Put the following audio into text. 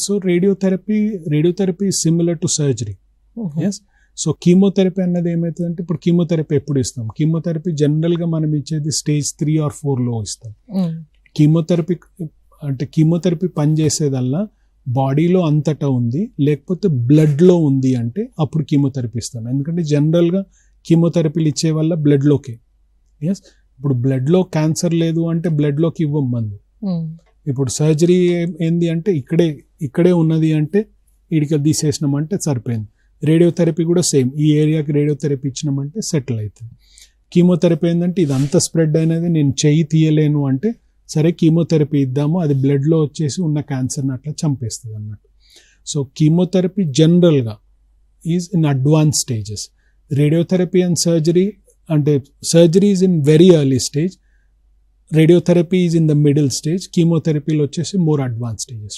So radiotherapy similar to surgery. Yes. So chemotherapy అన్నది ఏమవుతుందంటే, ఇప్పుడు కీమోథెరపీ ఎప్పుడు ఇస్తాం? కీమోథెరపీ జనరల్గా మనం ఇచ్చేది స్టేజ్ 3 or 4లో ఇస్తాం. కీమోథెరపీ పనిచేసేదల్లా బాడీలో అంతటా ఉంది, లేకపోతే బ్లడ్లో ఉంది అంటే అప్పుడు కీమోథెరపీ ఇస్తాం. ఎందుకంటే జనరల్గా కీమోథెరపీలు ఇచ్చే వల్ల బ్లడ్లోకే. ఎస్. ఇప్పుడు బ్లడ్లో క్యాన్సర్ లేదు అంటే బ్లడ్లోకి ఇవ్వం మందు. ఇప్పుడు సర్జరీ ఏంది అంటే ఇక్కడే ఉన్నది అంటే ఇడికి తీసేసినామంటే సరిపోయింది. రేడియోథెరపీ కూడా సేమ్, ఈ ఏరియాకి రేడియోథెరపీ ఇచ్చినామంటే సెటిల్ అవుతుంది. కీమోథెరపీ ఏంటంటే ఇది అంత స్ప్రెడ్ అయినది, నేను చెయ్యి తీయలేను అంటే సరే కీమోథెరపీ ఇద్దాము, అది బ్లడ్లో వచ్చేసి ఉన్న క్యాన్సర్ని అట్లా చంపేస్తుంది అన్నట్టు. సో కీమోథెరపీ జనరల్గా is in advance stages. Radiotherapy and surgery అంటే surgery is in very early stage, radiotherapy is in the middle stage, కీమోథెరపీలో వచ్చేసి మోర్ అడ్వాన్స్ స్టేజెస్.